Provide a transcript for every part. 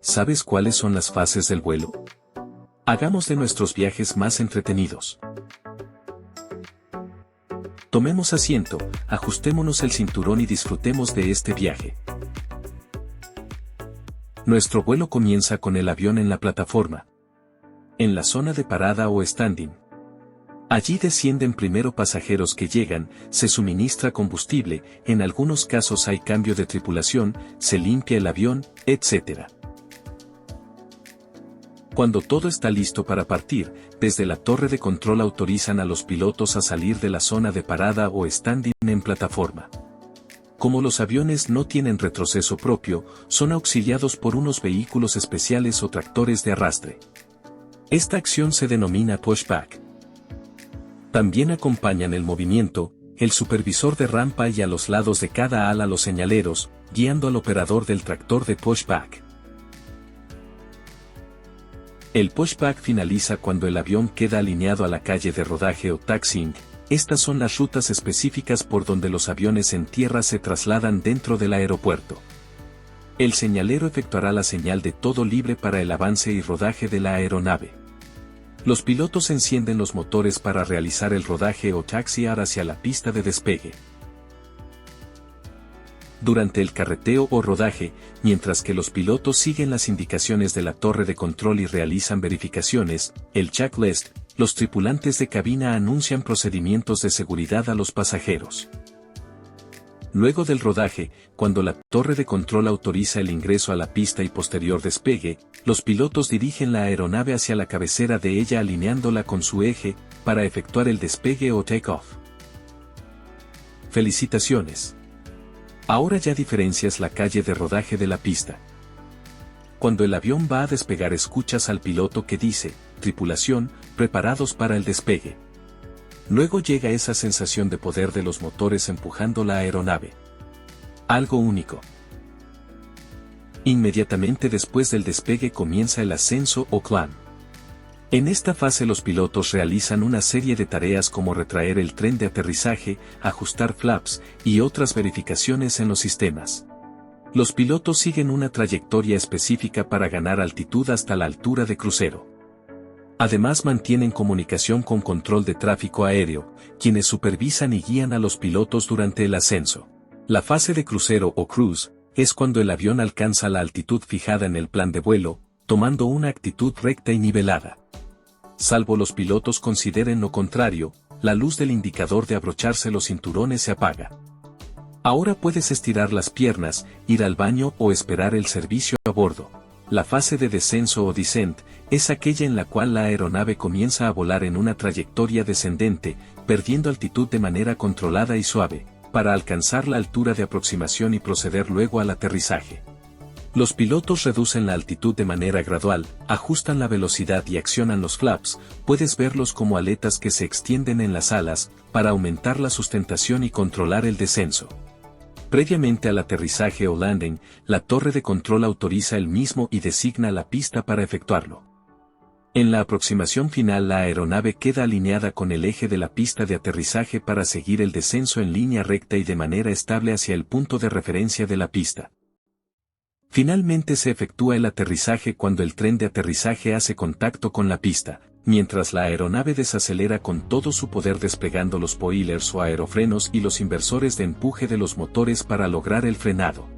¿Sabes cuáles son las fases del vuelo? Hagamos de nuestros viajes más entretenidos. Tomemos asiento, ajustémonos el cinturón y disfrutemos de este viaje. Nuestro vuelo comienza con el avión en la plataforma, en la zona de parada o standing. Allí descienden primero pasajeros que llegan, se suministra combustible, en algunos casos hay cambio de tripulación, se limpia el avión, etc. Cuando todo está listo para partir, desde la torre de control autorizan a los pilotos a salir de la zona de parada o standing en plataforma. Como los aviones no tienen retroceso propio, son auxiliados por unos vehículos especiales o tractores de arrastre. Esta acción se denomina pushback. También acompañan el movimiento, el supervisor de rampa y a los lados de cada ala los señaleros, guiando al operador del tractor de pushback. El pushback finaliza cuando el avión queda alineado a la calle de rodaje o taxiing. Estas son las rutas específicas por donde los aviones en tierra se trasladan dentro del aeropuerto. El señalero efectuará la señal de todo libre para el avance y rodaje de la aeronave. Los pilotos encienden los motores para realizar el rodaje o taxiar hacia la pista de despegue. Durante el carreteo o rodaje, mientras que los pilotos siguen las indicaciones de la torre de control y realizan verificaciones, el checklist, los tripulantes de cabina anuncian procedimientos de seguridad a los pasajeros. Luego del rodaje, cuando la torre de control autoriza el ingreso a la pista y posterior despegue, los pilotos dirigen la aeronave hacia la cabecera de ella alineándola con su eje, para efectuar el despegue o take-off. ¡Felicitaciones! Ahora ya diferencias la calle de rodaje de la pista. Cuando el avión va a despegar escuchas al piloto que dice, tripulación, preparados para el despegue. Luego llega esa sensación de poder de los motores empujando la aeronave. Algo único. Inmediatamente después del despegue comienza el ascenso o climb. En esta fase los pilotos realizan una serie de tareas como retraer el tren de aterrizaje, ajustar flaps y otras verificaciones en los sistemas. Los pilotos siguen una trayectoria específica para ganar altitud hasta la altura de crucero. Además mantienen comunicación con control de tráfico aéreo, quienes supervisan y guían a los pilotos durante el ascenso. La fase de crucero o cruise es cuando el avión alcanza la altitud fijada en el plan de vuelo, tomando una actitud recta y nivelada. Salvo los pilotos consideren lo contrario, la luz del indicador de abrocharse los cinturones se apaga. Ahora puedes estirar las piernas, ir al baño o esperar el servicio a bordo. La fase de descenso o descent es aquella en la cual la aeronave comienza a volar en una trayectoria descendente, perdiendo altitud de manera controlada y suave, para alcanzar la altura de aproximación y proceder luego al aterrizaje. Los pilotos reducen la altitud de manera gradual, ajustan la velocidad y accionan los flaps, puedes verlos como aletas que se extienden en las alas, para aumentar la sustentación y controlar el descenso. Previamente al aterrizaje o landing, la torre de control autoriza el mismo y designa la pista para efectuarlo. En la aproximación final la aeronave queda alineada con el eje de la pista de aterrizaje para seguir el descenso en línea recta y de manera estable hacia el punto de referencia de la pista. Finalmente se efectúa el aterrizaje cuando el tren de aterrizaje hace contacto con la pista, mientras la aeronave desacelera con todo su poder desplegando los spoilers o aerofrenos y los inversores de empuje de los motores para lograr el frenado.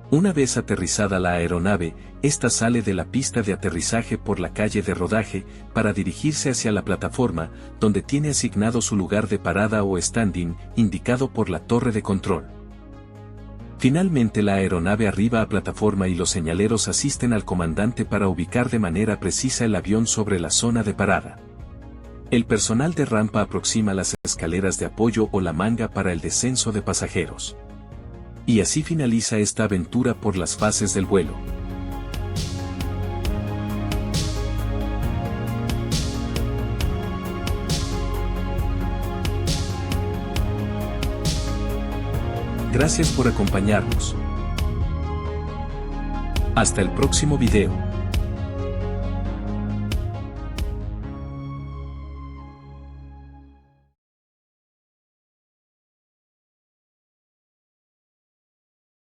Una vez aterrizada la aeronave, esta sale de la pista de aterrizaje por la calle de rodaje, para dirigirse hacia la plataforma, donde tiene asignado su lugar de parada o standing, indicado por la torre de control. Finalmente la aeronave arriba a plataforma y los señaleros asisten al comandante para ubicar de manera precisa el avión sobre la zona de parada. El personal de rampa aproxima las escaleras de apoyo o la manga para el descenso de pasajeros. Y así finaliza esta aventura por las fases del vuelo. Gracias por acompañarnos. Hasta el próximo video.